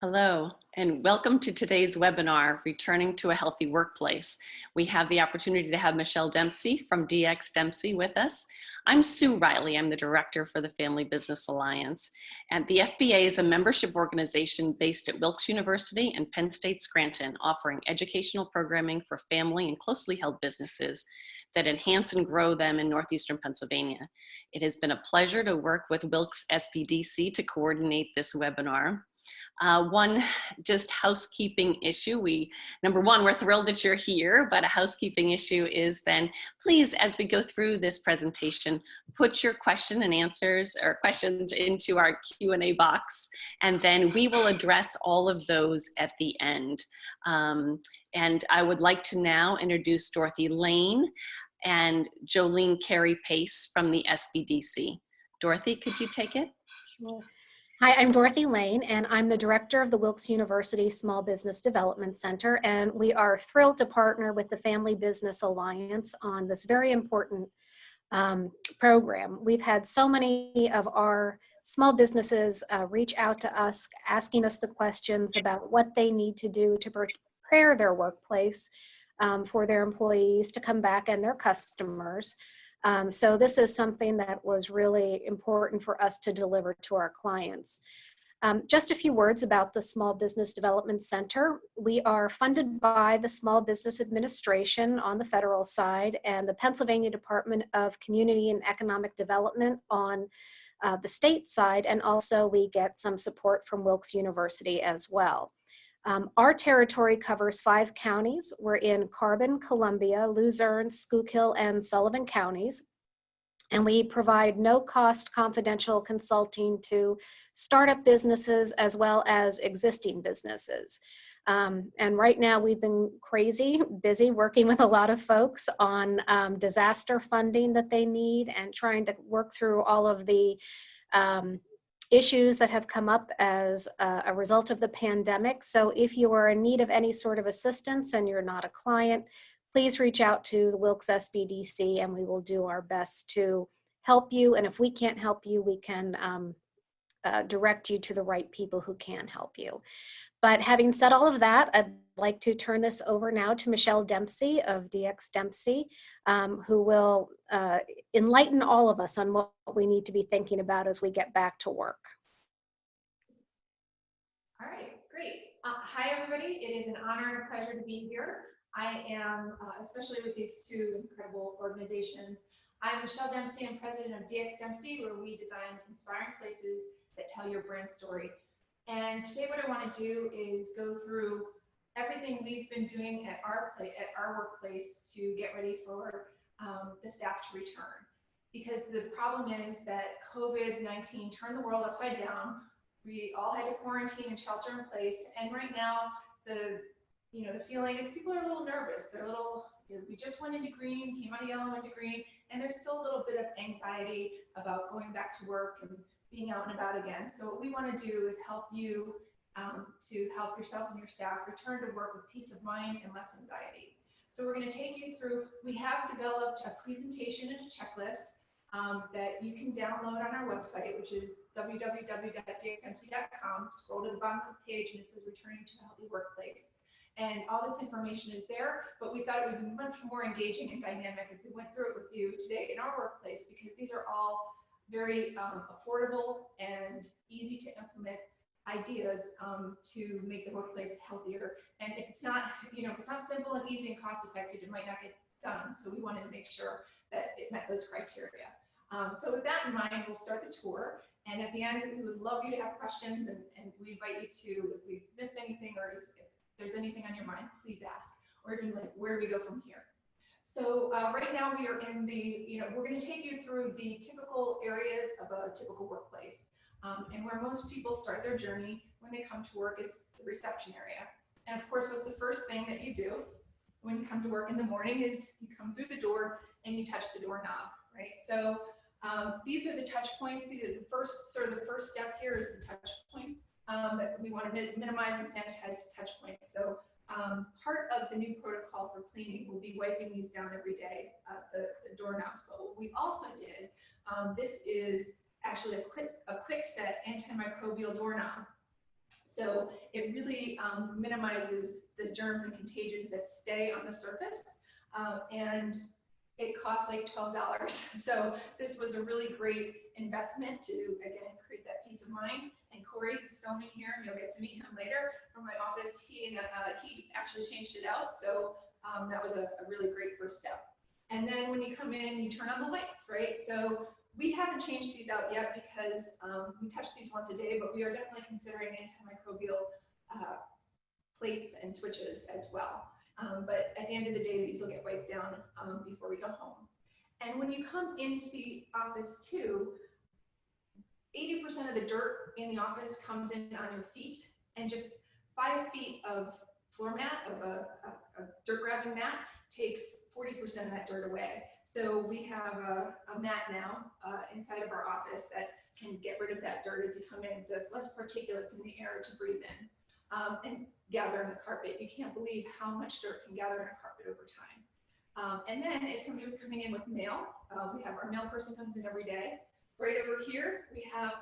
Hello, and welcome to today's webinar, Returning to a Healthy Workplace. We have the opportunity to have Michele Dempsey from DxDempsey with us. I'm Sue Riley. I'm the Director for the Family Business Alliance. And the FBA is a membership organization based at Wilkes University and Penn State Scranton, offering educational programming for family and closely held businesses that enhance and grow them in Northeastern Pennsylvania. It has been a pleasure to work with Wilkes SBDC to coordinate this webinar. One just housekeeping issue. Number one, we're thrilled that you're here, but a housekeeping issue is then please, as we go through this presentation, put your question and answers or questions into our Q&A box, and then we will address all of those at the end. And I would like to now introduce Dorothy Lane and Jolene Carey Pace from the SBDC. Dorothy, could you take it? Sure. Hi, I'm Dorothy Lane, and I'm the director of the Wilkes University Small Business Development Center, and we are thrilled to partner with the Family Business Alliance on this very important program. We've had so many of our small businesses reach out to us, asking us the questions about what they need to do to prepare their workplace for their employees to come back and their customers. So this is something that was really important for us to deliver to our clients. Just a few words about the Small Business Development Center. We are funded by the Small Business Administration on the federal side and the Pennsylvania Department of Community and Economic Development on the state side, and also we get some support from Wilkes University as well. Our territory covers 5 counties. We're in Carbon, Columbia, Luzerne, Schuylkill, and Sullivan counties. And we provide no-cost confidential consulting to startup businesses as well as existing businesses. And right now we've been busy working with a lot of folks on disaster funding that they need and trying to work through all of the issues that have come up as a result of the pandemic. So if you are in need of any sort of assistance and you're not a client, please reach out to the Wilkes SBDC and we will do our best to help you. And if we can't help you, we can direct you to the right people who can help you. But having said all of that, I'd like to turn this over now to Michele Dempsey of DxDempsey, who will enlighten all of us on what we need to be thinking about as we get back to work. All right, great. Hi, everybody. It is an honor and a pleasure to be here. I am, especially with these two incredible organizations, I'm Michele Dempsey. I'm president of DxDempsey, where we design inspiring places that tell your brand story. And today what I want to do is go through everything we've been doing at our workplace to get ready for the staff to return. Because the problem is that COVID-19 turned the world upside down. We all had to quarantine and shelter in place. And right now, the feeling is people are a little nervous. They're a little, we just went into green, came out of yellow into green, and there's still a little bit of anxiety about going back to work and being out and about again. So what we want to do is help you to help yourselves and your staff return to work with peace of mind and less anxiety. So we're going to take you through, we have developed a presentation and a checklist that you can download on our website, which is www.dxdempsey.com. Scroll to the bottom of the page and it says Returning to a Healthy Workplace. And all this information is there, but we thought it would be much more engaging and dynamic if we went through it with you today in our workplace, because these are all very affordable and easy to implement ideas to make the workplace healthier. And if it's not, if it's not simple and easy and cost effective, it might not get done. So we wanted to make sure that it met those criteria. So with that in mind, we'll start the tour. And at the end, we would love you to have questions, and we invite you to, if we've missed anything or if there's anything on your mind, please ask. Or even like, where do we go from here? So right now we are in the, we're going to take you through the typical areas of a typical workplace. And where most people start their journey when they come to work is the reception area. And of course, what's the first thing that you do when you come to work in the morning is you come through the door and you touch the doorknob, right? So these are the touch points. These are the first step here is the touch points that we want to minimize and sanitize touch points. So part of the new protocol for cleaning will be wiping these down every day, the doorknobs. But what we also did, this is actually a quick set antimicrobial doorknob. So it really minimizes the germs and contagions that stay on the surface. And it costs like $12. So this was a really great investment to, again, create that peace of mind. And Corey, who's filming here, and you'll get to meet him later from my office, he actually changed it out. So that was a really great first step. And then when you come in, you turn on the lights, right? So we haven't changed these out yet because we touch these once a day, but we are definitely considering antimicrobial plates and switches as well. But at the end of the day, these will get wiped down before we go home. And when you come into the office too, 80% of the dirt in the office comes in on your feet, and just 5 feet of floor mat, of a dirt grabbing mat, takes 40% of that dirt away. So we have a mat now inside of our office that can get rid of that dirt as you come in, so it's less particulates in the air to breathe in and gather in the carpet. You can't believe how much dirt can gather in a carpet over time. And then if somebody was coming in with mail, we have our mail person comes in every day. Right over here, we have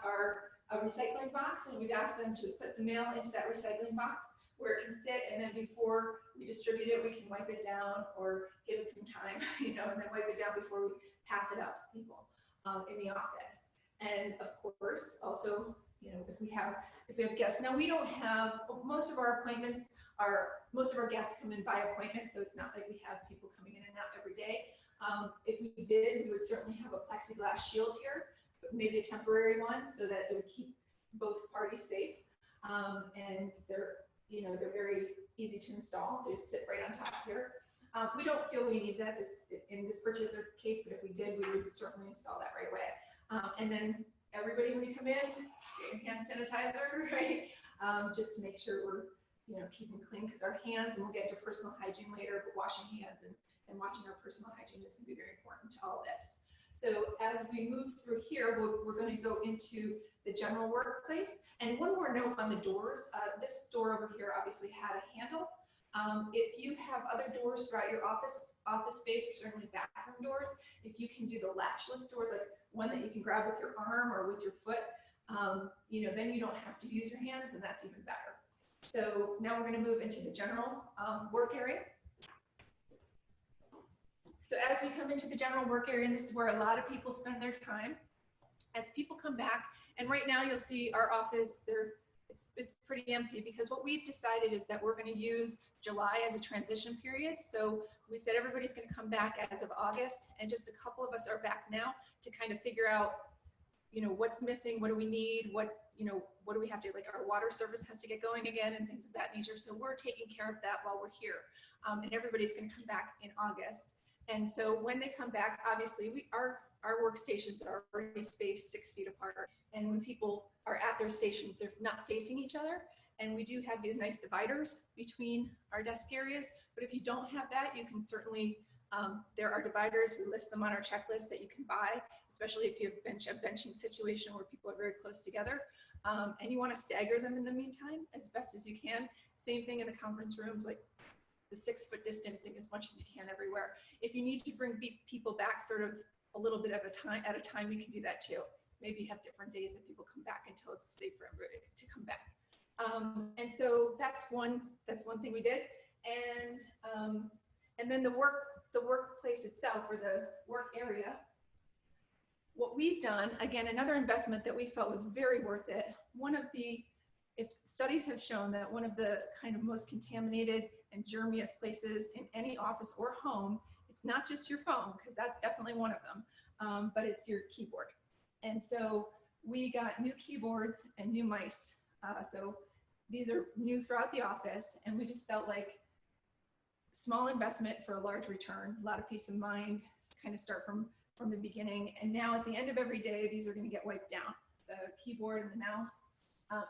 a recycling box, and we've asked them to put the mail into that recycling box where it can sit, and then before we distribute it, we can wipe it down or give it some time, and then wipe it down before we pass it out to people in the office. And of course, also, if we have guests. Now we don't have, most of our guests come in by appointment, so it's not like we have people coming in and out every day. If we did, we would certainly have a plexiglass shield here, but maybe a temporary one so that it would keep both parties safe. And they're very easy to install. They just sit right on top here. We don't feel we need that in this particular case, but if we did, we would certainly install that right away. And then everybody, when you come in, get your hand sanitizer, right? Just to make sure we're keeping clean, because our hands, and we'll get to personal hygiene later, but washing hands and watching our personal hygiene is going to be very important to all this. So as we move through here, we're going to go into the general workplace. And one more note on the doors. This door over here obviously had a handle. If you have other doors throughout your office space, or certainly bathroom doors, if you can do the latchless doors, like one that you can grab with your arm or with your foot, then you don't have to use your hands, and that's even better. So now we're going to move into the general work area. So as we come into the general work area, and this is where a lot of people spend their time, as people come back, and right now you'll see our office, it's pretty empty, because what we've decided is that we're going to use July as a transition period. So we said everybody's going to come back as of August, and just a couple of us are back now to kind of figure out, what's missing, what do we need, what do we have to, like our water service has to get going again and things of that nature. So we're taking care of that while we're here. And everybody's going to come back in August. And so when they come back, obviously our workstations are already spaced 6 feet apart. And when people are at their stations, they're not facing each other. And we do have these nice dividers between our desk areas. But if you don't have that, you can certainly, there are dividers. We list them on our checklist that you can buy, especially if you have a benching situation where people are very close together. And you want to stagger them in the meantime as best as you can. Same thing in the conference rooms, like the 6 foot distancing as much as you can everywhere. If you need to bring people back sort of a little bit at a time, you can do that too. Maybe have different days that people come back until it's safe for everybody to come back. And so that's one thing we did. And then the workplace itself, or the work area, what we've done, again, another investment that we felt was very worth it. If studies have shown that one of the kind of most contaminated and germiest places in any office or home, it's not just your phone, because that's definitely one of them, but it's your keyboard. And so we got new keyboards and new mice. So these are new throughout the office, and we just felt like small investment for a large return, a lot of peace of mind, kind of start from the beginning. And now at the end of every day, these are going to get wiped down, the keyboard and the mouse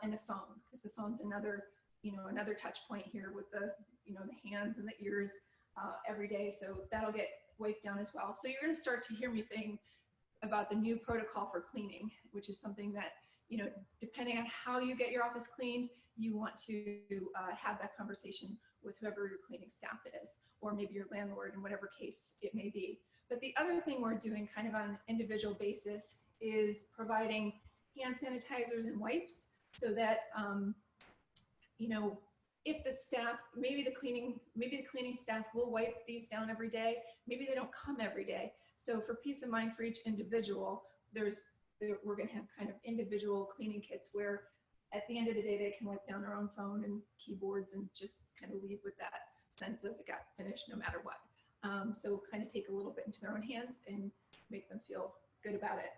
and the phone, because the phone's another touch point here with the hands and the ears every day. So that'll get wiped down as well. So you're going to start to hear me saying about the new protocol for cleaning, which is something that, depending on how you get your office cleaned, you want to have that conversation with whoever your cleaning staff is, or maybe your landlord, in whatever case it may be. But the other thing we're doing kind of on an individual basis is providing hand sanitizers and wipes, so that you know, if the staff, maybe the cleaning staff will wipe these down every day. Maybe they don't come every day. So for peace of mind for each individual, we're going to have kind of individual cleaning kits where at the end of the day, they can wipe down their own phone and keyboards and just kind of leave with that sense of it got finished no matter what. So kind of take a little bit into their own hands and make them feel good about it.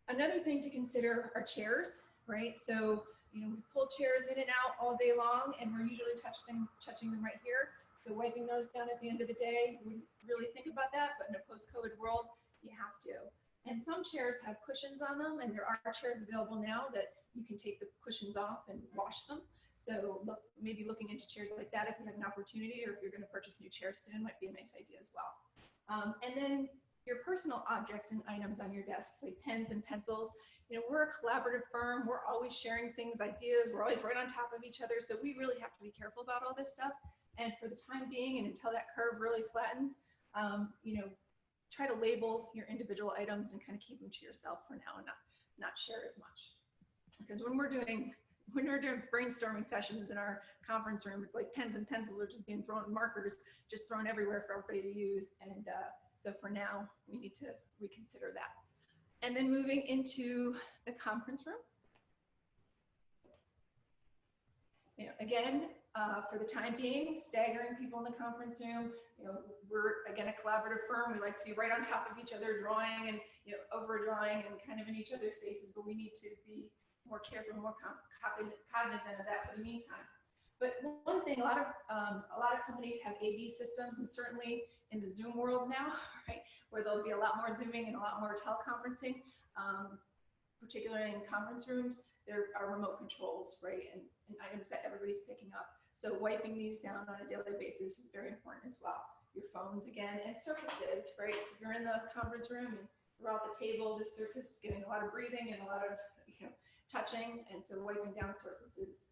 Another thing to consider are chairs, right? So, you know, we pull chairs in and out all day long, and we're usually touching them right here. So wiping those down at the end of the day, we really think about that, but in a post-COVID world, you have to. And some chairs have cushions on them, and there are chairs available now that you can take the cushions off and wash them. So maybe looking into chairs like that if you have an opportunity, or if you're going to purchase new chairs soon, might be a nice idea as well. And then your personal objects and items on your desks, like pens and pencils. You know, we're a collaborative firm. We're always sharing things, ideas. We're always right on top of each other. So we really have to be careful about all this stuff. And for the time being, and until that curve really flattens, you know, try to label your individual items and kind of keep them to yourself for now and not share as much. Because when we're doing brainstorming sessions in our conference room, it's like pens and pencils are just being thrown, markers just thrown everywhere for everybody to use. And so for now, we need to reconsider that. And then moving into the conference room. You know, again, for the time being, staggering people in the conference room. You know, we're again a collaborative firm. We like to be right on top of each other, drawing and, you know, over drawing and kind of in each other's faces, but we need to be more careful, more cognizant of that for the meantime. But one thing, a lot of companies have AV systems, and certainly in the Zoom world now, right, where there'll be a lot more Zooming and a lot more teleconferencing, particularly in conference rooms, there are remote controls, right, and items that everybody's picking up. So wiping these down on a daily basis is very important as well. Your phones again, and surfaces, right? So if you're in the conference room and you're at the table, the surface is getting a lot of breathing and a lot of, you know, touching, and so wiping down surfaces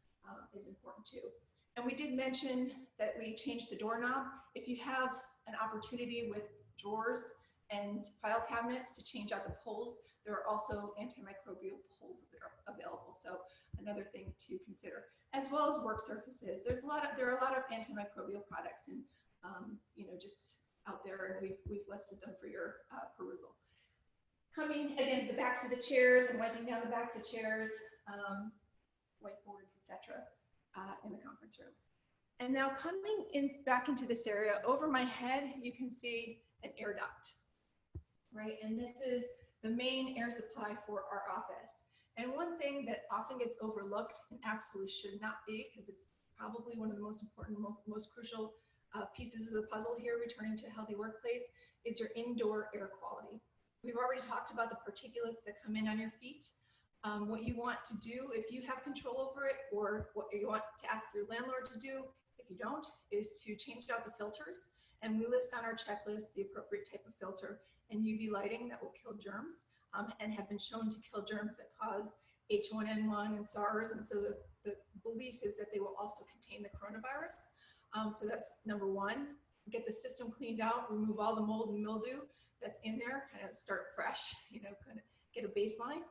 is important too. And we did mention that we changed the doorknob. If you have an opportunity with drawers and file cabinets to change out the pulls, there are also antimicrobial pulls that are available. So another thing to consider, as well as work surfaces. There are a lot of antimicrobial products, and you know, just out there, and we've listed them for your perusal. Coming again, the backs of the chairs and wiping down the backs of chairs, whiteboards, etc., in the conference room. And now coming in back into this area, over my head, you can see an air duct, right? And this is the main air supply for our office. And one thing that often gets overlooked and absolutely should not be, because it's probably one of the most important, most crucial pieces of the puzzle here, returning to a healthy workplace, is your indoor air quality. We've already talked about the particulates that come in on your feet. What you want to do, if you have control over it, or what you want to ask your landlord to do, if you don't, is to change out the filters. And we list on our checklist the appropriate type of filter and UV lighting that will kill germs, and have been shown to kill germs that cause H1N1 and SARS. And so the belief is that they will also contain the coronavirus. So that's number one. Get the system cleaned out, remove all the mold and mildew that's in there, kind of start fresh, you know, kind of get a baseline.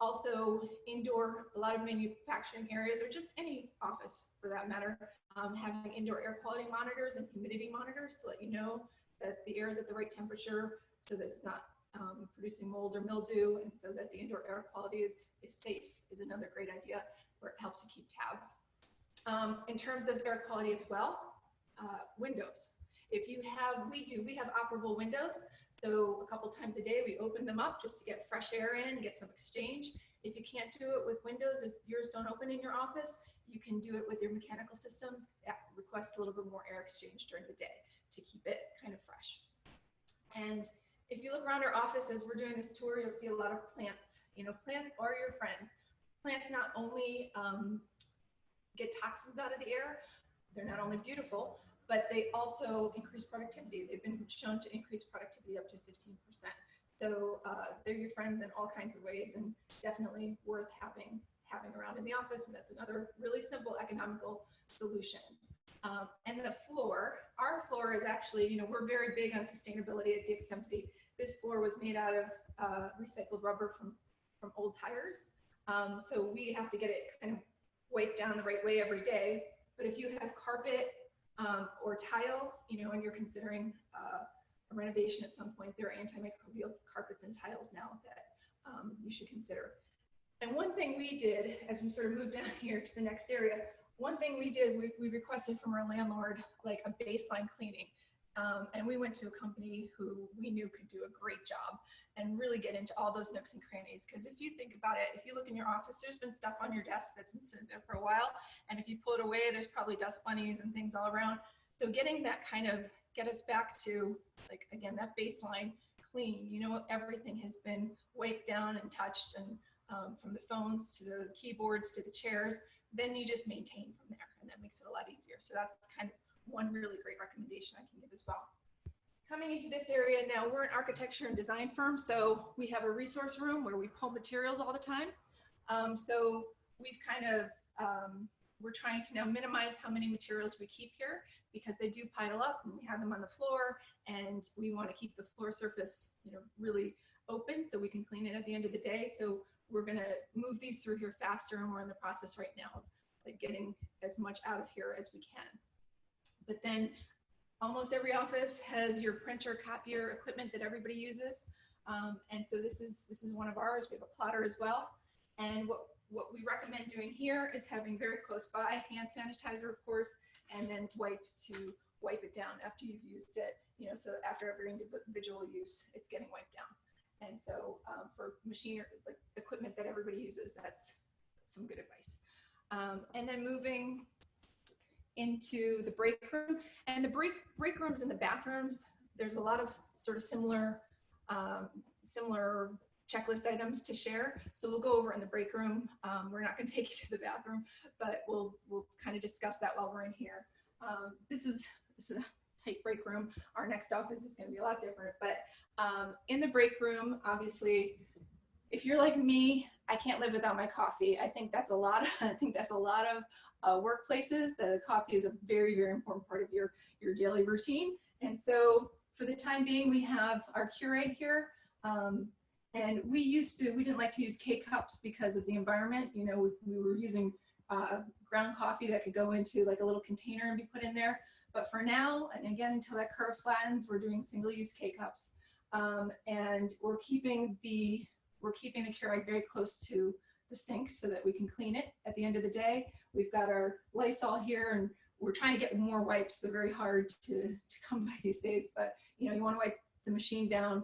Also indoor, a lot of manufacturing areas, or just any office for that matter, having indoor air quality monitors and humidity monitors to let you know that the air is at the right temperature, so that it's not producing mold or mildew, and so that the indoor air quality is safe, is another great idea where it helps you keep tabs. In terms of air quality as well, windows. If you have, we have operable windows. So a couple times a day, we open them up just to get fresh air in, get some exchange. If you can't do it with windows, if yours don't open in your office, you can do it with your mechanical systems. Request a little bit more air exchange during the day to keep it kind of fresh. And if you look around our office as we're doing this tour, you'll see a lot of plants. You know, plants are your friends. Plants not only get toxins out of the air, they're not only beautiful, but they also increase productivity. They've been shown to increase productivity up to 15%. So they're your friends in all kinds of ways, and definitely worth having around in the office. And that's another really simple economical solution. And the floor, our floor is actually, you know, we're very big on sustainability at DxDempsey. This floor was made out of recycled rubber from old tires. So we have to get it kind of wipe down the right way every day. But if you have carpet or tile, and you're considering a renovation at some point, there are antimicrobial carpets and tiles now that you should consider. And one thing we did as we sort of moved down here to the next area, one thing we did, we requested from our landlord like a baseline cleaning. And we went to a company who we knew could do a great job and really get into all those nooks and crannies. Because if you think about it, if you look in your office, there's been stuff on your desk that's been sitting there for a while. And if you pull it away, there's probably dust bunnies and things all around. So getting that kind of get us back to, like, again, that baseline clean, everything has been wiped down and touched, and from the phones to the keyboards to the chairs, then you just maintain from there, and that makes it a lot easier. So that's kind of one really great recommendation I can give as well. Coming into this area now, we're an architecture and design firm, so we have a resource room where we pull materials all the time. So we've kind of, we're trying to now minimize how many materials we keep here, because they do pile up and we have them on the floor, and we want to keep the floor surface, really open so we can clean it at the end of the day. So we're going to move these through here faster, and we're in the process right now of like getting as much out of here as we can. But then almost every office has your printer, copier equipment that everybody uses. And so this is one of ours. We have a plotter as well. And what we recommend doing here is having very close by hand sanitizer, of course, and then wipes to wipe it down after you've used it, so after every individual use, it's getting wiped down. And so for machinery, like equipment that everybody uses, that's some good advice. And then moving into the break room, and the break rooms and the bathrooms, there's a lot of sort of similar checklist items to share. So we'll go over in the break room. We're not going to take you to the bathroom, but we'll kind of discuss that while we're in here. This is a tight break room. Our next office is going to be a lot different, but in the break room, obviously, if you're like me, I can't live without my coffee. I think that's a lot of workplaces. The coffee is a very, very important part of your daily routine. And so for the time being, we have our Keurig here. And we didn't like to use K-cups because of the environment. We were using ground coffee that could go into like a little container and be put in there. But for now, and again, until that curve flattens, we're doing single-use K-cups. And we're keeping the Keurig very close to the sink so that we can clean it at the end of the day. We've got our Lysol here, and we're trying to get more wipes. They're very hard to come by these days, but you want to wipe the machine down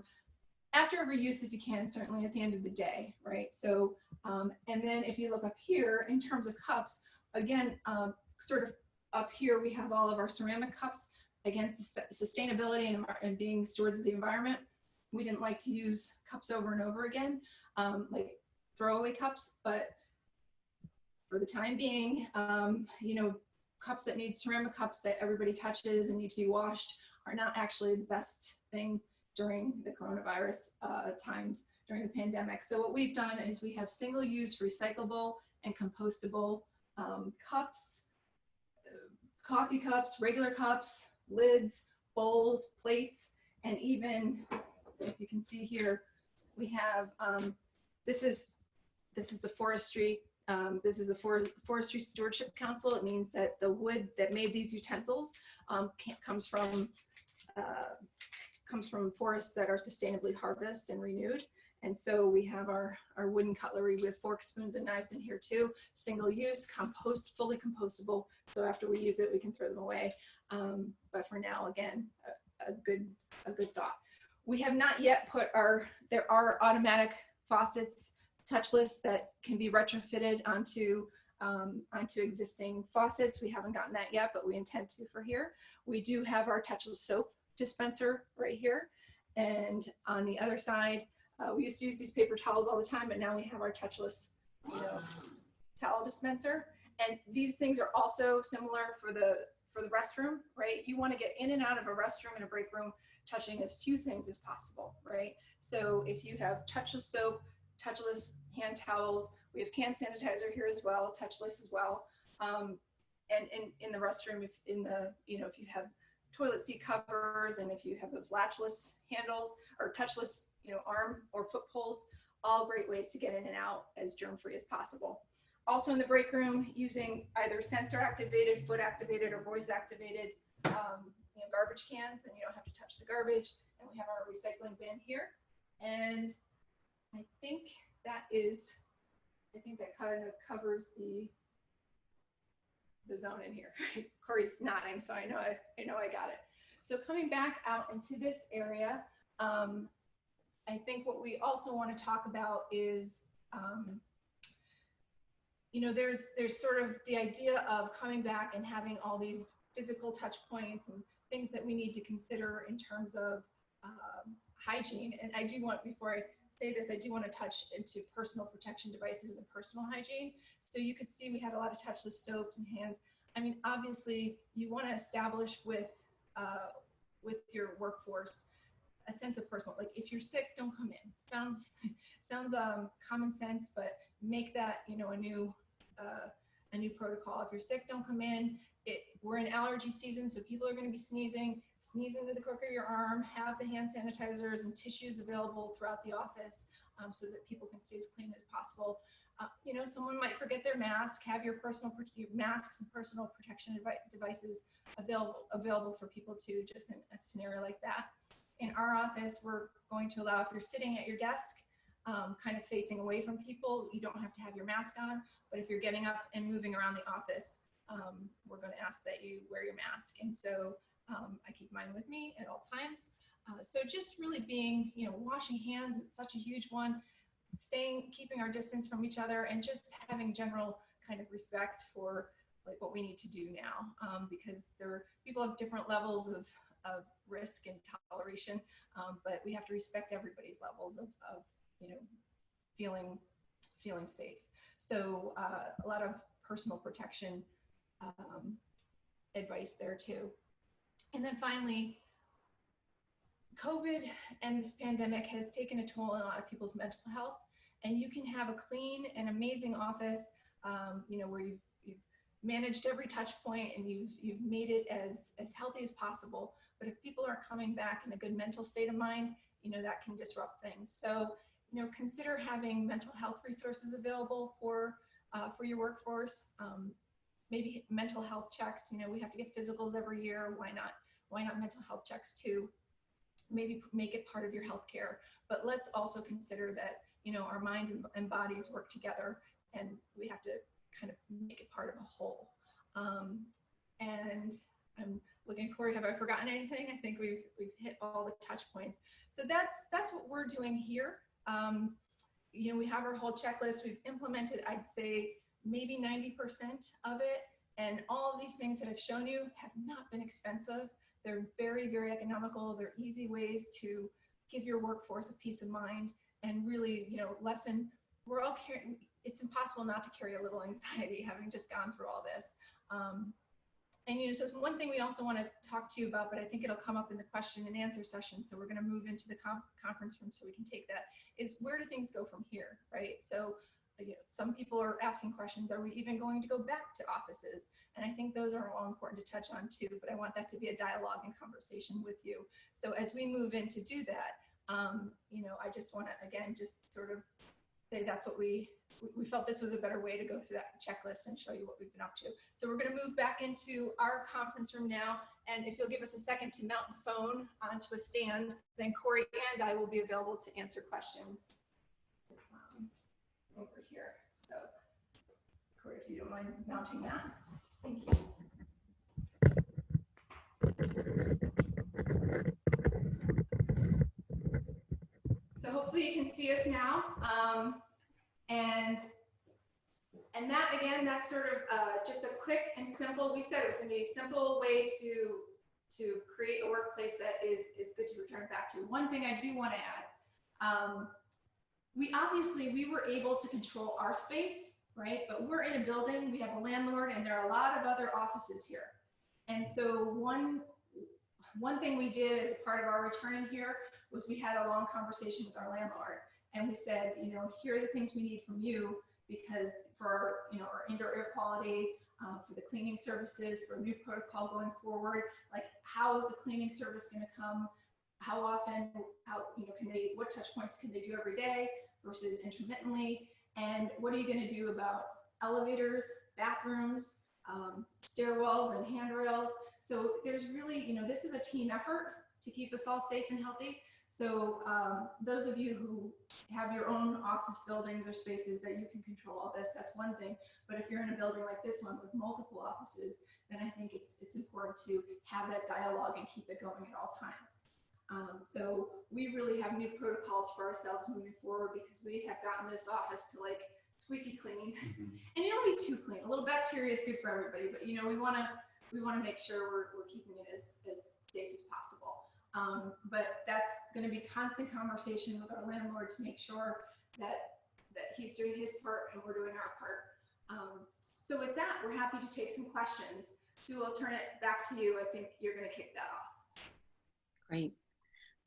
after every use if you can, certainly at the end of the day, right? So, and then if you look up here in terms of cups, again, sort of up here we have all of our ceramic cups. Again, sustainability and being stewards of the environment. We didn't like to use cups over and over again, like throwaway cups, but for the time being, cups that need ceramic cups that everybody touches and need to be washed are not actually the best thing during the coronavirus times, during the pandemic. So what we've done is we have single-use recyclable and compostable cups, coffee cups, regular cups, lids, bowls, plates, and even, if you can see here, we have, this is the forestry. This is a Forestry Stewardship Council. It means that the wood that made these utensils comes from forests that are sustainably harvested and renewed. And so we have our wooden cutlery with forks, spoons, and knives in here too. Single use, fully compostable. So after we use it, we can throw them away. But for now, again, a good thought. We have not yet put there are automatic faucets, touchless, that can be retrofitted onto existing faucets. We haven't gotten that yet, but we intend to for here. We do have our touchless soap dispenser right here. And on the other side, we used to use these paper towels all the time, but now we have our touchless, towel dispenser. And these things are also similar for the restroom, right? You want to get in and out of a restroom and a break room touching as few things as possible, right? So if you have touchless soap, touchless hand towels, we have hand sanitizer here as well, touchless as well. And in the restroom, if you have toilet seat covers, and if you have those latchless handles or touchless, arm or foot pulls, all great ways to get in and out as germ-free as possible. Also in the break room, using either sensor activated, foot activated, or voice activated garbage cans, then you don't have to touch the garbage. And we have our recycling bin here. And I think that kind of covers the zone in here. Corey's nodding, so I know I got it. So coming back out into this area, I think what we also want to talk about is, there's sort of the idea of coming back and having all these physical touch points and things that we need to consider in terms of hygiene. And I do want, before I say this, I do want to touch into personal protection devices and personal hygiene. So you could see we had a lot of touchless soaps and hands. I mean, obviously you want to establish with your workforce a sense of personal, like if you're sick, don't come in. Sounds common sense, but make that, a new protocol. If you're sick, don't come in. We're in allergy season, so people are going to be sneezing to the crook of your arm. Have the hand sanitizers and tissues available throughout the office so that people can stay as clean as possible. Someone might forget their mask. Have your masks and personal protection devices available for people too, just in a scenario like that. In our office, we're going to allow, if you're sitting at your desk, kind of facing away from people, you don't have to have your mask on. But if you're getting up and moving around the office, we're going to ask that you wear your mask. And so I keep mine with me at all times. So just really being, washing hands is such a huge one. Keeping our distance from each other, and just having general kind of respect for like what we need to do now, because people have different levels of risk and toleration, but we have to respect everybody's levels of feeling safe. So a lot of personal protection advice there too. And then finally, COVID and this pandemic has taken a toll on a lot of people's mental health, and you can have a clean and amazing office, where you've managed every touch point and you've made it as healthy as possible. But if people aren't coming back in a good mental state of mind, that can disrupt things. So, consider having mental health resources available for your workforce. Maybe mental health checks. We have to get physicals every year. Why not mental health checks too? Maybe make it part of your healthcare. But let's also consider that our minds and bodies work together, and we have to kind of make it part of a whole. And I'm looking, Corey, have I forgotten anything? I think we've hit all the touch points. So that's what we're doing here. We have our whole checklist. We've implemented, I'd say, maybe 90% of it. And all of these things that I've shown you have not been expensive. They're very, very economical. They're easy ways to give your workforce a peace of mind and really, lessen. We're all carrying. It's impossible not to carry a little anxiety having just gone through all this. And so one thing we also want to talk to you about, but I think it'll come up in the question and answer session, so we're going to move into the conference room so we can take that, is where do things go from here, right? So some people are asking questions, are we even going to go back to offices? And I think those are all important to touch on too, but I want that to be a dialogue and conversation with you. So as we move in to do that, I just want to, again, just sort of say that's what we felt this was a better way to go through that checklist and show you what we've been up to. So we're going to move back into our conference room now. And if you'll give us a second to mount the phone onto a stand, then Corey and I will be available to answer questions over here. So Corey, if you don't mind mounting that. Thank you. So hopefully you can see us now. And that, again, that's sort of just a quick and simple, we said it was going to be a simple way to create a workplace that is good to return back to. One thing I do want to add, we were able to control our space, right? But we're in a building, we have a landlord, and there are a lot of other offices here. And so one thing we did as a part of our returning here was we had a long conversation with our landlord. And we said, here are the things we need from you, because for our indoor air quality, for the cleaning services, for a new protocol going forward, like how is the cleaning service going to come? How often? What touch points can they do every day versus intermittently? And what are you going to do about elevators, bathrooms, stairwells and handrails. So there's really, you know, this is a team effort to keep us all safe and healthy. So those of you who have your own office buildings or spaces that you can control all this, that's one thing. But if you're in a building like this one with multiple offices, then I think it's important to have that dialogue and keep it going at all times. So we really have new protocols for ourselves moving forward because we have gotten this office to like squeaky clean. And you don't be too clean. A little bacteria is good for everybody, but you know, we want to make sure we're keeping it as safe as possible. But that's going to be constant conversation with our landlord to make sure that he's doing his part and we're doing our part. So with that, we're happy to take some questions. Sue, I'll turn it back to you. I think you're going to kick that off. Great.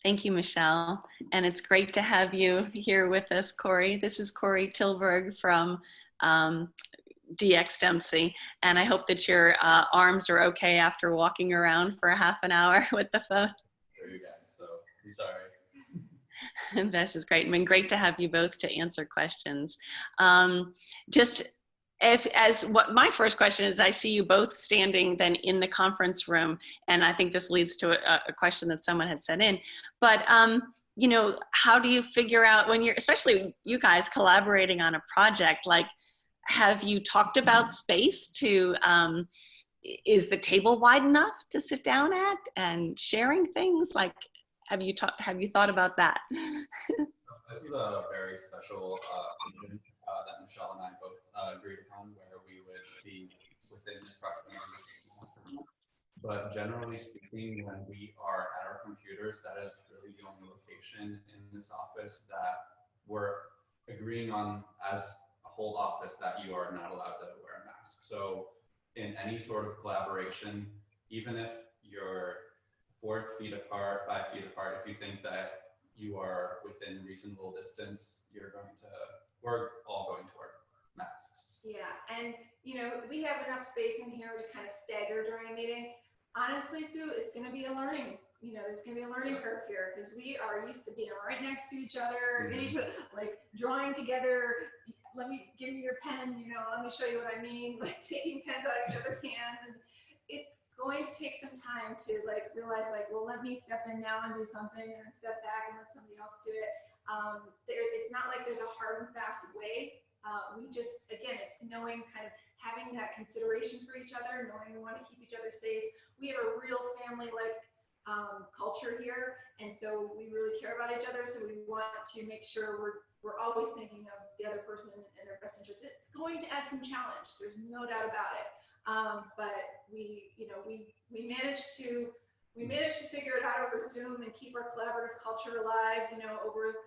Thank you, Michelle. And it's great to have you here with us, Corey. This is Corey Tilburg from DxDempsey. And I hope that your arms are okay after walking around for a half an hour with the phone. For you guys, so I'm sorry. This is great. I mean, great to have you both to answer questions. What my first question is, I see you both standing then in the conference room, and I think this leads to a question that someone had sent in. But you know, how do you figure out when you're, especially you guys collaborating on a project, like, have you talked about space to, is the table wide enough to sit down at and sharing things? Like, have you thought about that? This is a very special vision that Michelle and I both agreed upon, where we would be within this proximity. But generally speaking, when we are at our computers, that is really the only location in this office that we're agreeing on as a whole office that you are not allowed to wear a mask. So in any sort of collaboration, even if you're 4 feet apart, 5 feet apart, if you think that you are within reasonable distance, we're all going to wear masks. Yeah, and you know, we have enough space in here to kind of stagger during a meeting. Honestly, Sue, it's going to be a learning, you know, there's going to be a learning curve here because we are used to being right next to each other, like drawing together. Give me your pen, you know, let me show you what I mean, like taking pens out of each other's hands. And it's going to take some time to like realize like, well, let me step in now and do something and then step back and let somebody else do it. It's not like there's a hard and fast way. We just, again, it's knowing, kind of having that consideration for each other, knowing we want to keep each other safe. We have a real family-like culture here, and so we really care about each other. So we want to make sure we're always thinking of the other person and their best interest. It's going to add some challenge. There's no doubt about it. But we managed to figure it out over Zoom and keep our collaborative culture alive, you know, over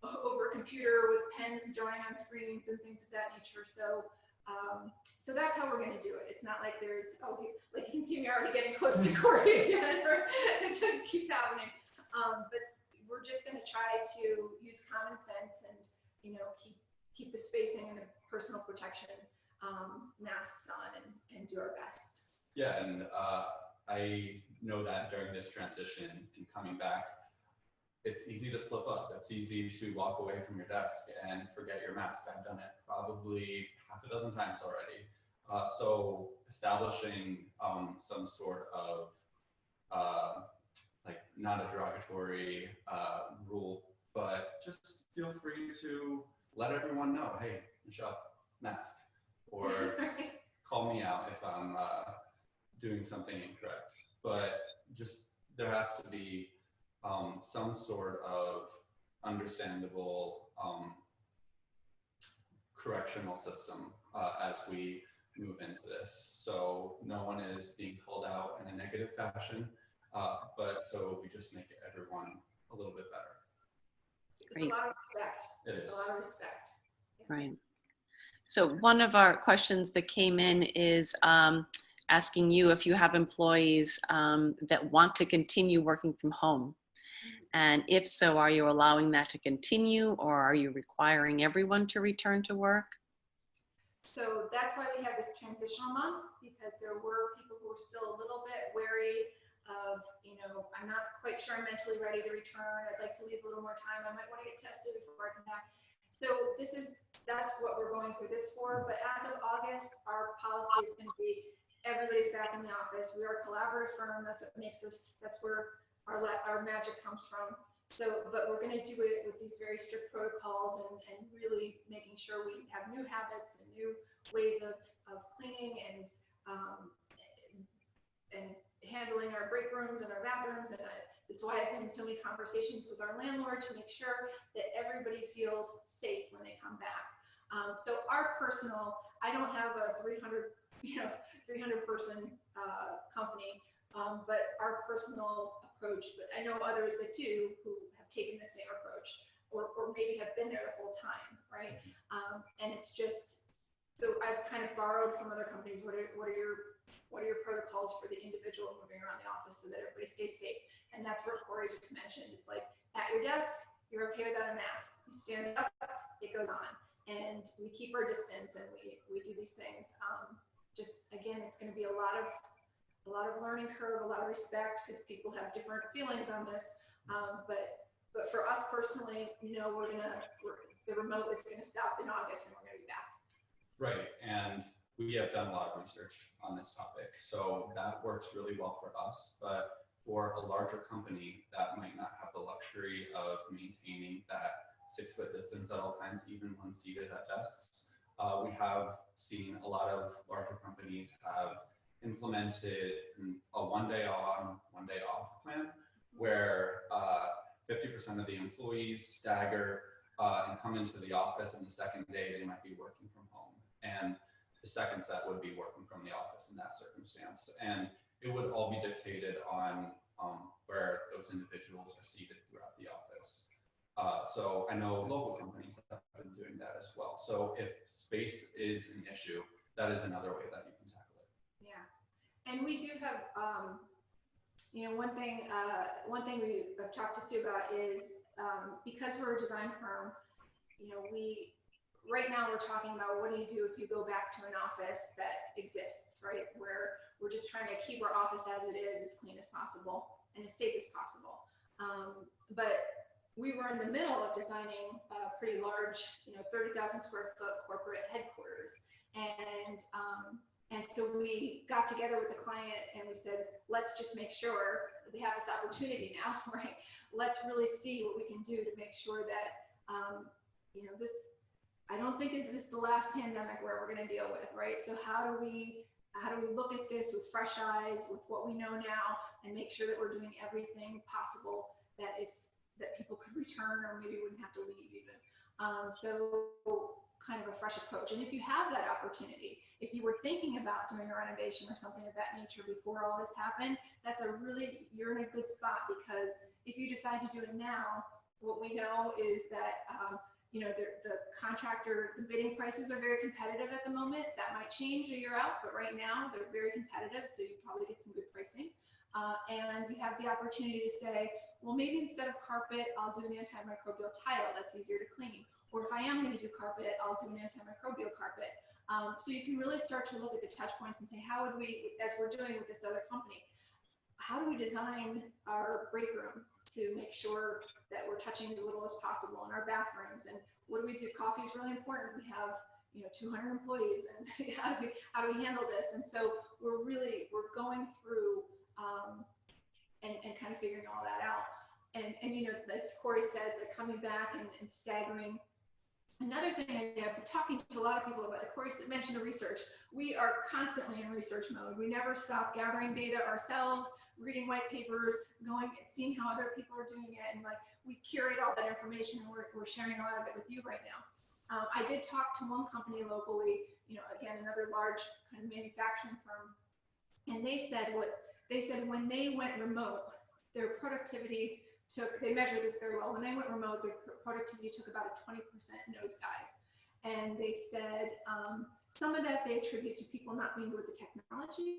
a computer with pens drawing on screens and things of that nature. So so that's how we're going to do it. It's not like there's, like you can see me already getting close to Corey again. It keeps happening. But we're just going to try to use common sense and, you know, keep the spacing and the personal protection masks on and do our best. Yeah, and I know that during this transition and coming back, it's easy to slip up. It's easy to walk away from your desk and forget your mask. I've done it probably half a dozen times already. So establishing some sort of like not a derogatory rule, but just feel free to let everyone know, hey, Michelle, mask, or call me out if I'm doing something incorrect. But just there has to be some sort of understandable correctional system as we move into this. So no one is being called out in a negative fashion, but so we just make everyone a little bit better. It's a lot of respect. It is. A lot of respect. Yeah. Right. So one of our questions that came in is asking you if you have employees that want to continue working from home. And if so, are you allowing that to continue, or are you requiring everyone to return to work? So that's why we have this transitional month, because there were people who were still a little bit wary of, you know, I'm not quite sure I'm mentally ready to return. I'd like to leave a little more time. I might want to get tested before I come back. So that's what we're going through this for. But as of August, our policy is going to be everybody's back in the office. We are a collaborative firm. That's what makes us, that's where our magic comes from. So, but we're going to do it with these very strict protocols and really making sure we have new habits and new ways of cleaning and handling our break rooms and our bathrooms. And that's why I've been in so many conversations with our landlord to make sure that everybody feels safe when they come back. So our personal, I don't have a 300 person company, but our personal approach, but I know others that do who have taken the same approach or maybe have been there the whole time, right? And it's just, so I've kind of borrowed from other companies. What are your protocols for the individual moving around the office so that everybody stays safe? And that's what Corey just mentioned. It's like at your desk, you're okay without a mask. You stand up, it goes on. And we keep our distance and we do these things. Just again, it's going to be a lot of learning curve, a lot of respect, because people have different feelings on this. But for us personally, you know, the remote is going to stop in August and we're going to be back. Right, and we have done a lot of research on this topic, so that works really well for us. But for a larger company that might not have the luxury of maintaining that 6-foot distance at all times, even when seated at desks, we have seen a lot of larger companies have implemented a 1 day on, 1 day off plan, where 50% of the employees stagger and come into the office, and the second day they might be working from home, and the second set would be working from the office in that circumstance. And it would all be dictated on where those individuals are seated throughout the office. So I know local companies have been doing that as well. So if space is an issue, that is another way that you can tackle it. Yeah, and we do have, you know, one thing I've talked to Sue about is because we're a design firm, you know, right now we're talking about what do you do if you go back to an office that exists, right? Where we're just trying to keep our office as it is, as clean as possible and as safe as possible. But we were in the middle of designing a pretty large, you know, 30,000 square foot corporate headquarters. And so we got together with the client and we said, let's just make sure that we have this opportunity now, right? Let's really see what we can do to make sure that, you know, I don't think is this the last pandemic where we're going to deal with, right? So how do we look at this with fresh eyes, with what we know now, and make sure that we're doing everything possible that people could return or maybe wouldn't have to leave even. So kind of a fresh approach. And if you have that opportunity, if you were thinking about doing a renovation or something of that nature before all this happened, you're in a good spot, because if you decide to do it now, what we know is that, you know, the contractor, the bidding prices are very competitive at the moment. That might change a year out, but right now they're very competitive. So you probably get some good pricing. And you have the opportunity to say, well, maybe instead of carpet, I'll do an antimicrobial tile. That's easier to clean. Or if I am going to do carpet, I'll do an antimicrobial carpet. So you can really start to look at the touch points and say, how would we, as we're doing with this other company, how do we design our break room to make sure that we're touching as little as possible in our bathrooms? And what do we do? Coffee is really important. We have, you know, 200 employees, and how do we handle this? And so we're going through and kind of figuring all that out. And you know, as Corey said, like coming back and staggering. Another thing, I've been talking to a lot of people about, Corey mentioned the research. We are constantly in research mode. We never stop gathering data ourselves, reading white papers, seeing how other people are doing it, and like we curate all that information, and we're sharing a lot of it with you right now. I did talk to one company locally, you know, again, another large kind of manufacturing firm, and they said when they went remote, their productivity they measured this very well. When they went remote, their productivity took about a 20% nosedive. And they said some of that they attribute to people not being good with the technology.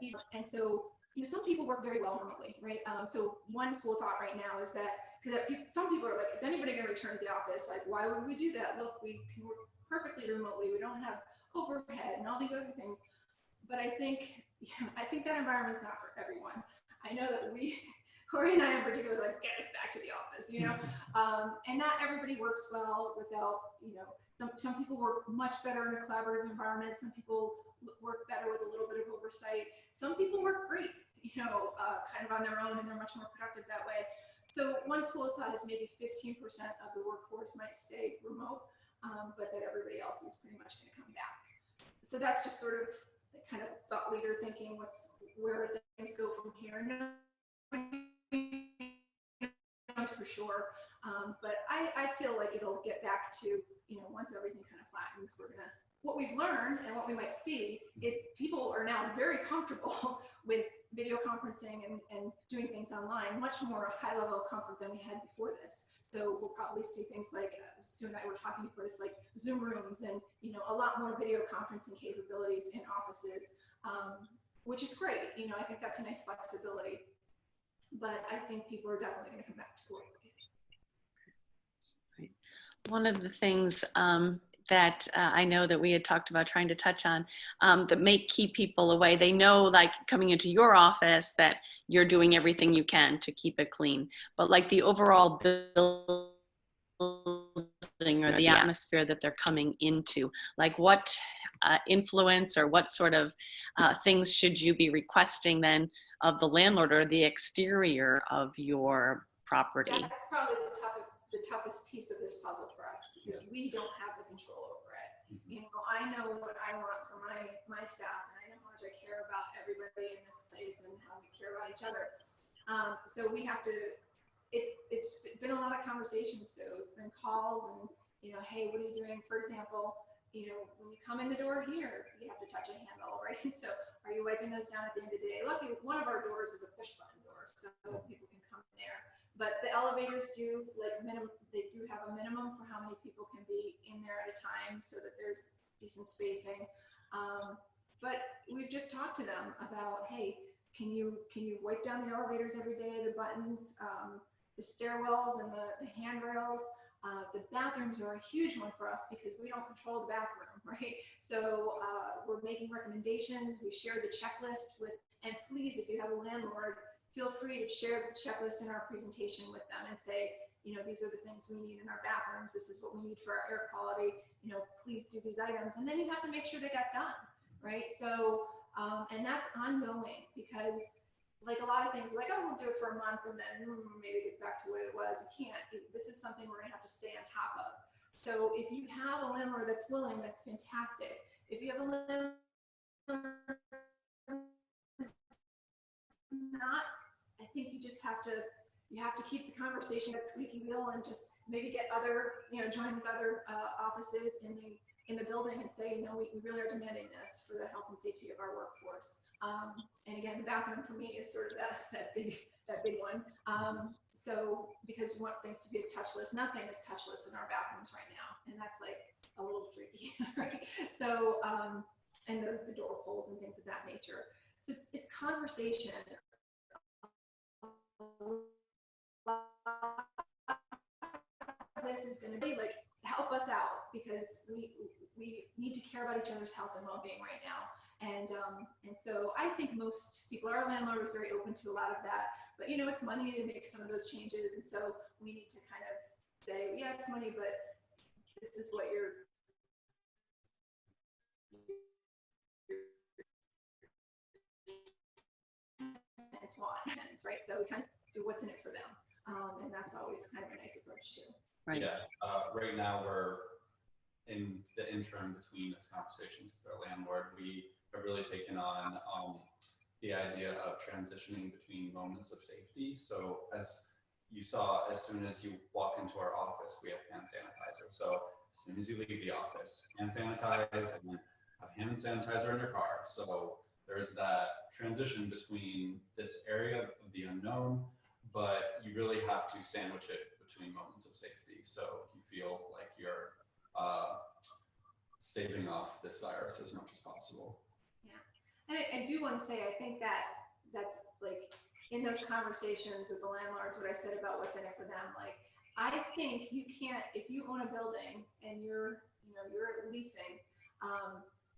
You know, and so, you know, some people work very well remotely, right? So one school of thought right now is that, because some people are like, is anybody going to return to the office? Like, why would we do that? Look, we can work perfectly remotely. We don't have overhead and all these other things. but I think that environment's not for everyone. I know that Corey and I in particular, like, get us back to the office, you know, and not everybody works well without, you know, some people work much better in a collaborative environment. Some people work better with a little bit of oversight. Some people work great, you know, kind of on their own, and they're much more productive that way. So one school of thought is maybe 15% of the workforce might stay remote, but that everybody else is pretty much going to come back. So that's just sort of kind of thought leader thinking, where things go from here. No knows for sure, but I feel like it'll get back to, you know, once everything kind of flattens, what we've learned and what we might see is people are now very comfortable with video conferencing and doing things online, much more high level of comfort than we had before this. So we'll probably see things like, Sue and I were talking before this, like Zoom rooms and, you know, a lot more video conferencing capabilities in offices, which is great. You know, I think that's a nice flexibility, but I think people are definitely going to come back to the workplace. One of the things that I know that we had talked about trying to touch on that may keep people away. They know, like, coming into your office that you're doing everything you can to keep it clean, but like the overall building or the atmosphere that they're coming into, like what influence or what sort of things should you be requesting then of the landlord or the exterior of your property? That's probably the toughest piece of this puzzle for us, because we don't have the control over it. You know, I know what I want for my staff, and I know how much I care about everybody in this place and how we care about each other. So we have to, it's been a lot of conversations, so it's been calls and, you know, hey, what are you doing? For example, you know, when you come in the door here, you have to touch a handle, right? So are you wiping those down at the end of the day? Luckily, one of our doors is a push button door, so people can come in there. But the elevators do, like, they do have a minimum for how many people can be in there at a time, so that there's decent spacing. But we've just talked to them about, hey, can you wipe down the elevators every day, the buttons, the stairwells and the handrails. The bathrooms are a huge one for us because we don't control the bathroom, right? So we're making recommendations. We share the checklist with, and please, if you have a landlord, feel free to share the checklist in our presentation with them and say, you know, these are the things we need in our bathrooms. This is what we need for our air quality. You know, please do these items. And then you have to make sure they got done, right? So, and that's ongoing, because like a lot of things, like, oh, we'll do it for a month and then maybe it gets back to what it was. You can't. This is something we're going to have to stay on top of. So if you have a landlord that's willing, that's fantastic. If you have a landlord who's not, I think you just have to keep the conversation at squeaky wheel and just maybe get other, you know, join with other offices in the building and say, you know, we really are demanding this for the health and safety of our workforce. And again, the bathroom for me is sort of that big one. So because we want things to be as touchless, nothing is touchless in our bathrooms right now, and that's like a little freaky, right? So and the door pulls and things of that nature. So it's conversation. This is going to be like, help us out, because we need to care about each other's health and well-being right now. And so I think most people, our landlord was very open to a lot of that, but, you know, it's money to make some of those changes. And so we need to kind of say, yeah, it's money, but this is what you're right? So we kind of do what's in it for them. And that's always kind of a nice approach too. Right. Yeah. Right now we're in the interim between those conversations with our landlord. We have really taken on the idea of transitioning between moments of safety. So as you saw, as soon as you walk into our office, we have hand sanitizer. So as soon as you leave the office, hand sanitize, and then have hand sanitizer in your car. So there's that transition between this area of the unknown, but you really have to sandwich it between moments of safety. So you feel like you're staving off this virus as much as possible. Yeah, and I do want to say, I think that's like in those conversations with the landlords, what I said about what's in it for them. Like, I think you can't, if you own a building and you're leasing,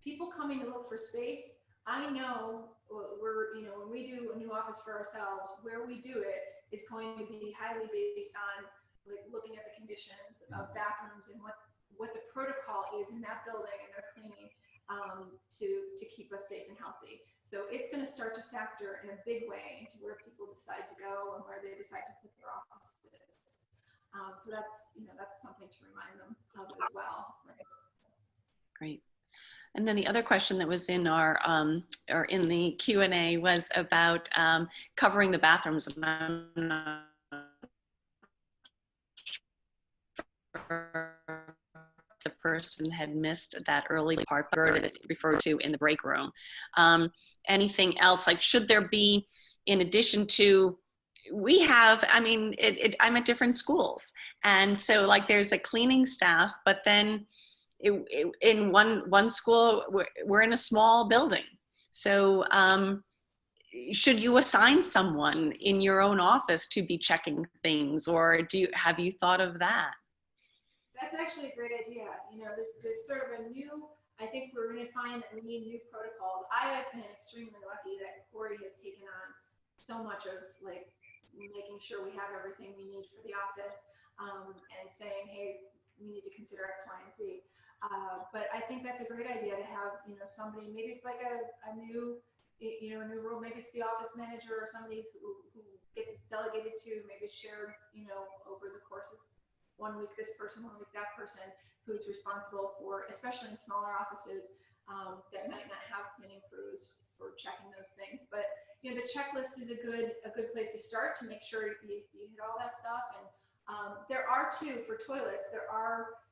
people coming to look for space, I know when we do a new office for ourselves, where we do it is going to be highly based on like looking at the conditions of bathrooms and what the protocol is in that building and their cleaning to keep us safe and healthy. So it's going to start to factor in a big way into where people decide to go and where they decide to put their offices. So that's something to remind them of as well. Right? Great. And then the other question that was in our or in the Q&A was about covering the bathrooms. And I'm not sure the person had missed that early part referred to in the break room. Anything else? Like, should there be, in addition to, we have, I mean, I'm at different schools. And so like there's a cleaning staff, but then in one school, we're in a small building. So should you assign someone in your own office to be checking things, or have you thought of that? That's actually a great idea. There's sort of a new, I think we're going to find that we need new protocols. I have been extremely lucky that Corey has taken on so much of like making sure we have everything we need for the office and saying, hey, we need to consider X, Y, and Z. But I think that's a great idea to have, somebody, maybe it's like a new role, maybe it's the office manager or somebody who gets delegated to, maybe shared, over the course of 1 week this person, 1 week that person, who's responsible for, especially in smaller offices that might not have cleaning crews for checking those things. But the checklist is a good place to start to make sure you hit all that stuff. And there are too, for toilets,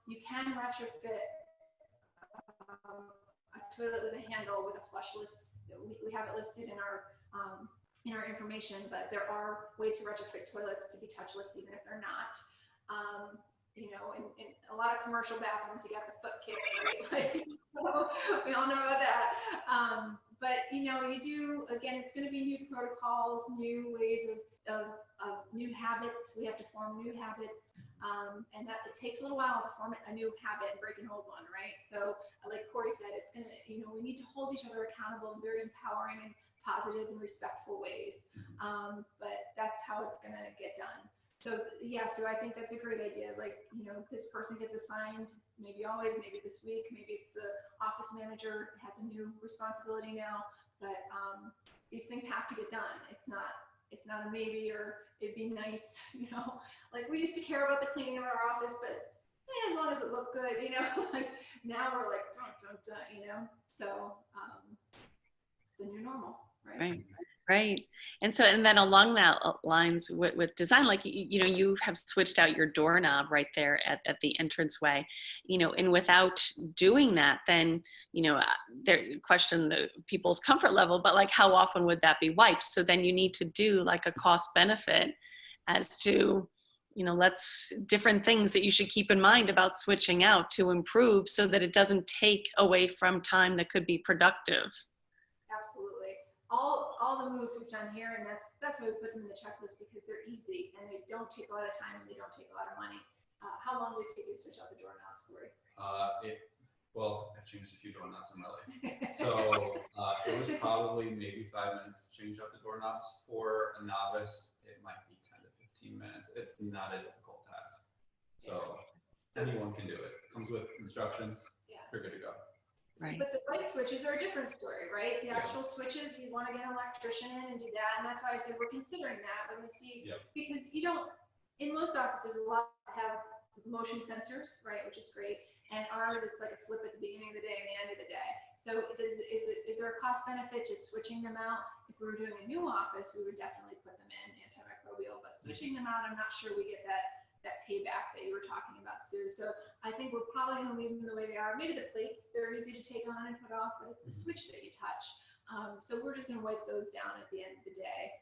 you can retrofit a toilet with a handle with a flushless. We have it listed in our information, but there are ways to retrofit toilets to be touchless even if they're not. In a lot of commercial bathrooms, you got the foot kick, right? Like, so we all know about that. But you do, again, it's going to be new protocols, new ways of new habits. We have to form new habits, and that it takes a little while to form a new habit and break an old one, right? So, like Corey said, it's gonna, we need to hold each other accountable in very empowering and positive and respectful ways. But that's how it's gonna get done. So yeah, so I think that's a great idea. Like, this person gets assigned, maybe always, maybe this week, maybe it's the office manager has a new responsibility now, but these things have to get done. It's not a maybe, or it'd be nice, like we used to care about the cleaning of our office, but as long as it looked good, like now we're like, dun, dun, dun, so the new normal, right? Right. And then along that lines with design, like, you have switched out your doorknob right there at the entranceway, and without doing that, then, they question the people's comfort level, but like, how often would that be wiped? So then you need to do like a cost benefit as to, different things that you should keep in mind about switching out to improve so that it doesn't take away from time that could be productive. Absolutely. All the moves we've done here, and that's why we put them in the checklist, because they're easy and they don't take a lot of time and they don't take a lot of money. How long did it take you to switch out the doorknobs, Corey? Well, I've changed a few doorknobs in my life. So it was probably maybe 5 minutes to change out the doorknobs. For a novice, it might be 10 to 15 minutes. It's not a difficult task. So anyone can do it. Comes with instructions. Yeah. You're good to go. Right. But the light switches are a different story, right? The actual switches, you want to get an electrician in and do that. And that's why I said we're considering that when we see, because in most offices, a lot have motion sensors, right? Which is great. And ours, it's like a flip at the beginning of the day and the end of the day. So is there a cost benefit to switching them out? If we were doing a new office, we would definitely put them in antimicrobial, but switching them out, I'm not sure we get that payback that you were talking about, Sue. So I think we're probably going to leave them the way they are. Maybe the plates, they're easy to take on and put off, but it's the switch that you touch. So we're just going to wipe those down at the end of the day.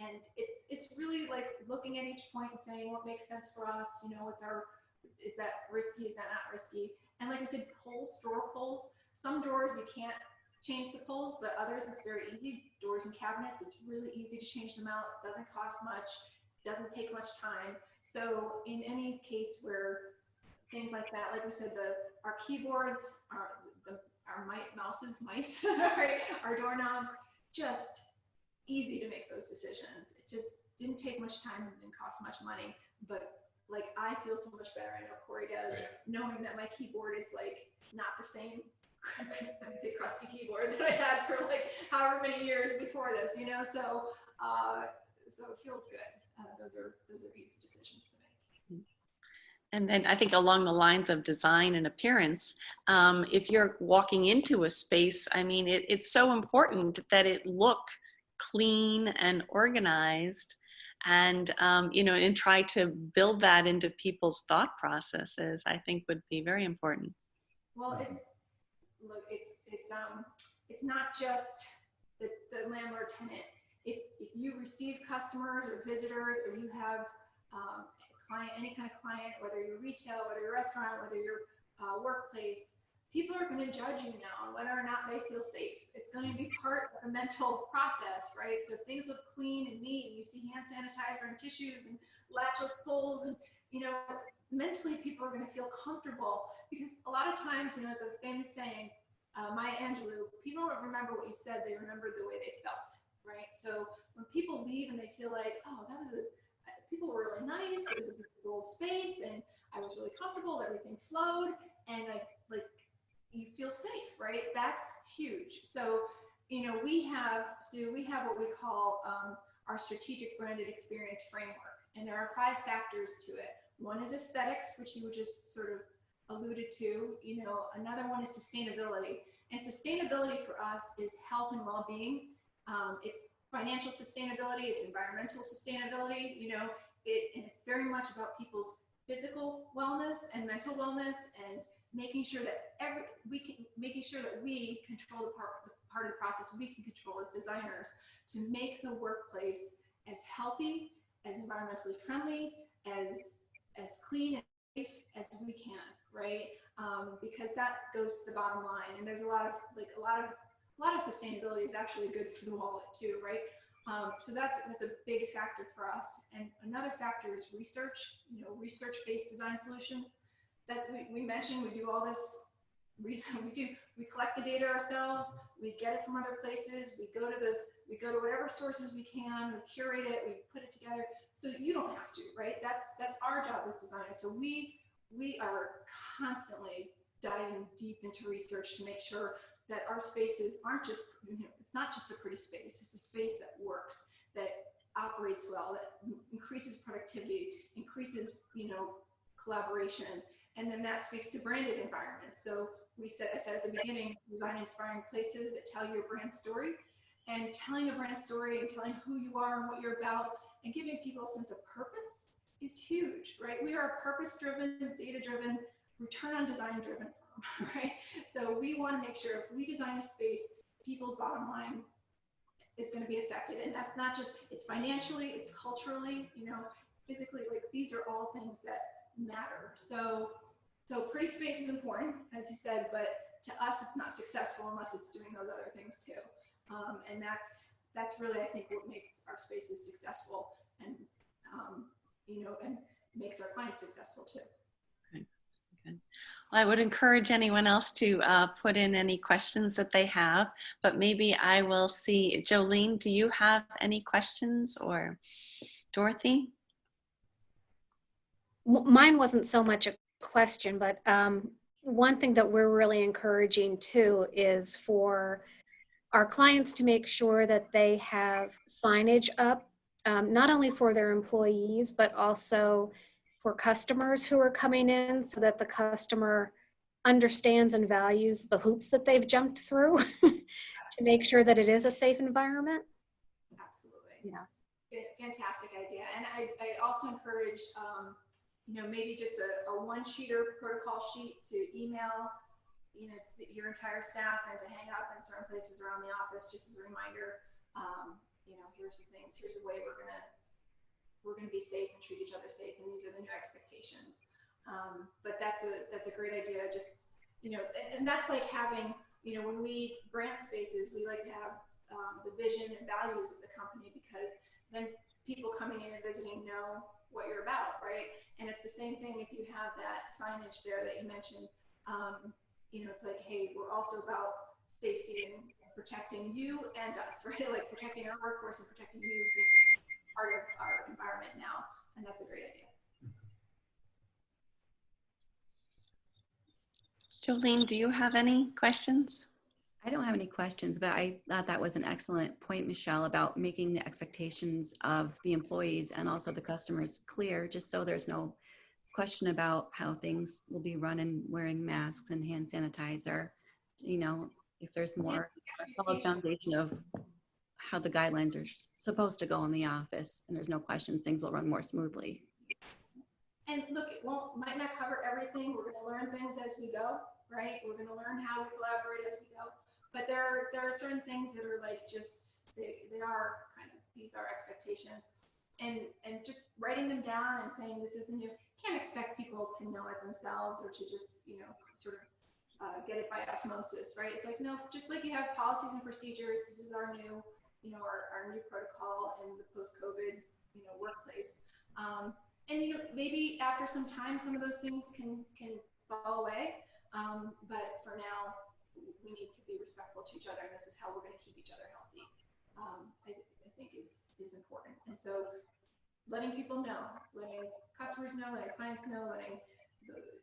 And it's really like looking at each point and saying what makes sense for us. Is that risky? Is that not risky? And like we said, drawer pulls. Some drawers you can't change the pulls, but others it's very easy. Doors and cabinets, it's really easy to change them out. It doesn't cost much. Doesn't take much time. So in any case where things like that, like we said, our keyboards, mice, right? Our doorknobs, just easy to make those decisions. It just didn't take much time and didn't cost much money, but like I feel so much better. I know Corey does, knowing that my keyboard is like not the same I would say crusty keyboard that I had for like however many years before this, you know. So it feels good. Those are easy decisions to make. And then I think along the lines of design and appearance, if you're walking into a space, I mean, it's so important that it look clean and organized, and you know, and try to build that into people's thought processes, I think would be very important. Well, it's not just the landlord tenant. If you receive customers or visitors, or you have client, any kind of client, whether you're retail, whether you're restaurant, whether you're workplace, people are going to judge you now on whether or not they feel safe. It's going to be part of the mental process, right? So if things look clean and neat, and you see hand sanitizer and tissues and latchless pulls, and you know, mentally people are going to feel comfortable, because a lot of times, you know, it's a famous saying, Maya Angelou, people don't remember what you said, they remember the way they felt, right? So when people leave and they feel like, oh, people were really nice, it was a beautiful space, and I was really comfortable, everything flowed, and you feel safe, right? That's huge. So, you know, we have what we call our strategic branded experience framework, and there are 5 factors to it. One is aesthetics, which you just sort of alluded to. You know, another one is sustainability, and sustainability for us is health and well-being. It's financial sustainability, it's environmental sustainability, you know, and it's very much about people's physical wellness and mental wellness, and making sure that we control the part of the process we can control as designers, to make the workplace as healthy, as environmentally friendly, as clean and safe as we can, right? Because that goes to the bottom line. And there's a lot of sustainability is actually good for the wallet too, right? So that's a big factor for us. And another factor is research, you know, research-based design solutions. That's, we mentioned, we do all this research, we collect the data ourselves, we get it from other places, we go to whatever sources we can, we curate it, we put it together, so you don't have to, right? That's our job as designers. So we are constantly diving deep into research to make sure that our spaces aren't just, you know, it's not just a pretty space, it's a space that works, that operates well, that increases productivity, increases, you know, collaboration, and then that speaks to branded environments. So I said at the beginning, design inspiring places that tell your brand story, and telling a brand story and telling who you are and what you're about, and giving people a sense of purpose is huge, right? We are a purpose-driven, data-driven, return on design-driven firm, right? So we want to make sure if we design a space, people's bottom line is going to be affected. And that's not just, it's financially, it's culturally, you know, physically, like these are all things that matter. So pretty space is important, as you said, but to us, it's not successful unless it's doing those other things too. And that's really, I think, what makes our spaces successful, and you know, and makes our clients successful too. Okay. Good. Well, I would encourage anyone else to put in any questions that they have, but maybe I will see. Jolene, do you have any questions, or Dorothy? Mine wasn't so much a question, but one thing that we're really encouraging too is for our clients to make sure that they have signage up, not only for their employees, but also for customers who are coming in, so that the customer understands and values the hoops that they've jumped through to make sure that it is a safe environment. Absolutely. Yeah. Fantastic idea. And I also encourage, you know, maybe just a one-sheeter protocol sheet to email, you know, to your entire staff, and to hang up in certain places around the office, just as a reminder. You know, here's the things, here's the way we're gonna be safe and treat each other safe, and these are the new expectations. But that's a great idea. Just, you know, and that's like having, you know, when we brand spaces, we like to have the vision and values of the company, because then people coming in and visiting know what you're about, right? And it's the same thing if you have that signage there that you mentioned. you know, it's like, hey, we're also about safety and protecting you and us, right? Like protecting our workforce and protecting you being part of our environment now. And that's a great idea. Jolene, do you have any questions? I don't have any questions, but I thought that was an excellent point, Michelle, about making the expectations of the employees and also the customers clear, just so there's no question about how things will be run and wearing masks and hand sanitizer. You know, if there's more solid foundation of how the guidelines are supposed to go in the office, and there's no question things will run more smoothly. And look, it might not cover everything. We're going to learn things as we go, right? We're going to learn how we collaborate as we go. But there are certain things that are like just, they are kind of, these are expectations. And just writing them down and saying this isn't new. Can't expect people to know it themselves or to just, you know, sort of get it by osmosis, right? It's like, no, just like you have policies and procedures, this is our new, you know, our new protocol in the post-COVID, you know, workplace. And you know, maybe after some time, some of those things can fall away. But for now, we need to be respectful to each other, and this is how we're going to keep each other healthy. I think is important. And so, letting people know, letting customers know, letting clients know, letting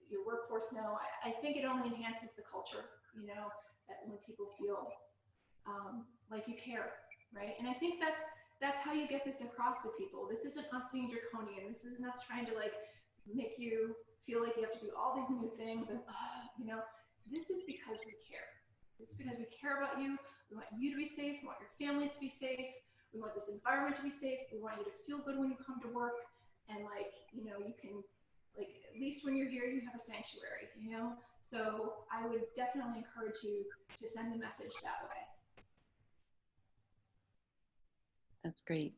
your workforce know. I think it only enhances the culture. You know, that when people feel like you care, right? And I think that's how you get this across to people. This isn't us being draconian. This isn't us trying to like make you feel like you have to do all these new things. And, you know, this is because we care. This is because we care about you. We want you to be safe. We want your families to be safe. We want this environment to be safe. We want you to feel good when you come to work. And like, you know, you can, like, at least when you're here, you have a sanctuary, you know? So I would definitely encourage you to send the message that way. That's great.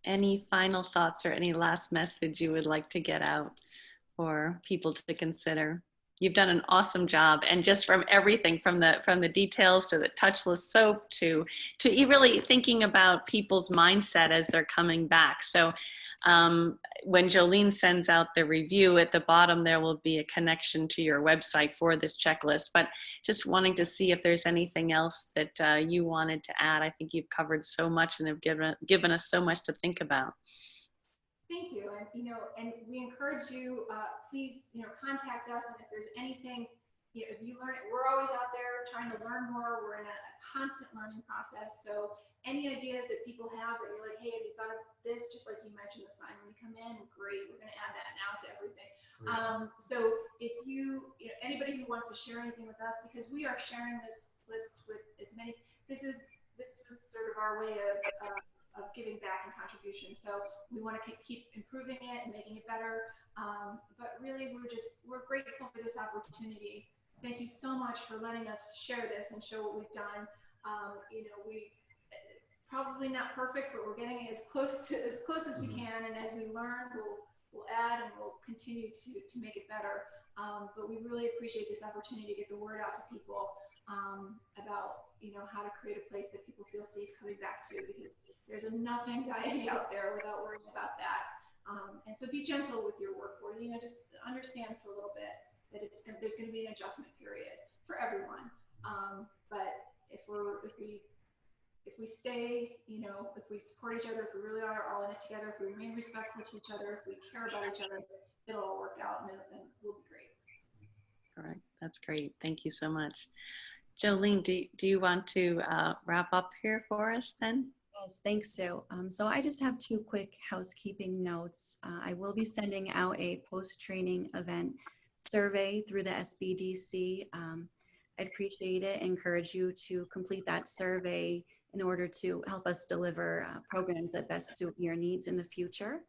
Any final thoughts or any last message you would like to get out for people to consider? You've done an awesome job, and just from everything, from the details to the touchless soap to you really thinking about people's mindset as they're coming back. So when Jolene sends out the review, at the bottom there will be a connection to your website for this checklist. But just wanting to see if there's anything else that you wanted to add. I think you've covered so much and have given us so much to think about. Thank you. And, you know, and we encourage you, please, you know, contact us. And if there's anything, you know, if you learn it, we're always out there trying to learn more. We're in a constant learning process. So any ideas that people have that you're like, hey, have you thought of this? Just like you mentioned the sign when you come in, great. We're going to add that now to everything. So if you know, anybody who wants to share anything with us, because we are sharing this list with as many, this was sort of our way of giving back and contribution. So we want to keep improving it and making it better. But really, we're grateful for this opportunity. Thank you so much for letting us share this and show what we've done. You know, it's probably not perfect, but we're getting it as close as we can. And as we learn, we'll add and we'll continue to make it better. But we really appreciate this opportunity to get the word out to people about, you know, how to create a place that people feel safe coming back to, because there's enough anxiety out there without worrying about that. And so be gentle with your workforce. You know, just understand for a little bit that there's going to be an adjustment period for everyone. But if we stay, you know, if we support each other, if we really are all in it together, if we remain respectful to each other, if we care about each other, it'll all work out and we'll be great. Correct. That's great. Thank you so much. Jolene, do you want to wrap up here for us then? Yes, thanks, Sue. So I just have two quick housekeeping notes. I will be sending out a post-training event survey through the SBDC. I'd appreciate it. Encourage you to complete that survey in order to help us deliver programs that best suit your needs in the future.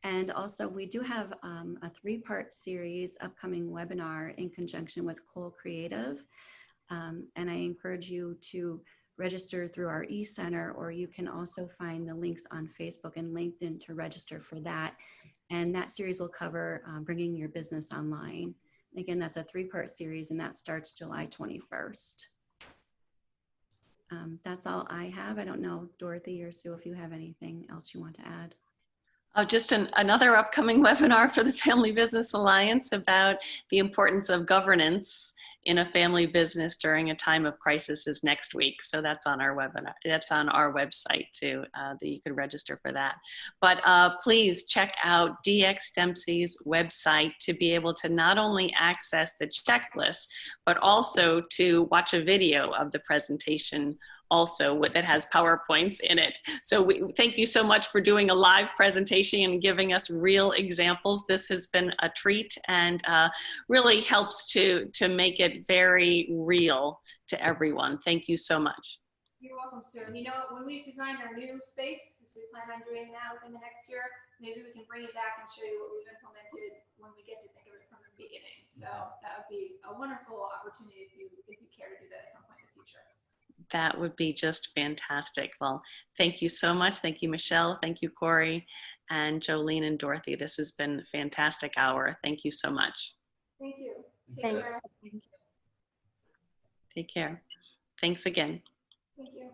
And also, we do have a 3-part series upcoming webinar in conjunction with Cole Creative. And I encourage you to register through our e-center, or you can also find the links on Facebook and LinkedIn to register for that. And that series will cover bringing your business online. Again, that's a 3-part series, and that starts July 21st. That's all I have. I don't know, Dorothy or Sue, if you have anything else you want to add. Just another upcoming webinar for the Family Business Alliance about the importance of governance in a family business during a time of crisis is next week. So that's on our webinar. That's on our website too, that you could register for that. But please check out DxDempsey's website to be able to not only access the checklist, but also to watch a video of the presentation also that has PowerPoints in it. So we thank you so much for doing a live presentation and giving us real examples. This has been a treat and really helps to make it very real to everyone. Thank you so much. You're welcome, Sue. You know, when we've designed our new space, because we plan on doing that within the next year, maybe we can bring it back and show you what we've implemented when we get to think of it from the beginning. So that would be a wonderful opportunity if you care to do that at some point in the future. That would be just fantastic. Well, thank you so much. Thank you, Michelle. Thank you, Corey, and Jolene and Dorothy. This has been a fantastic hour. Thank you so much. Thank you. Thanks. Care. Take care. Thanks again. Thank you.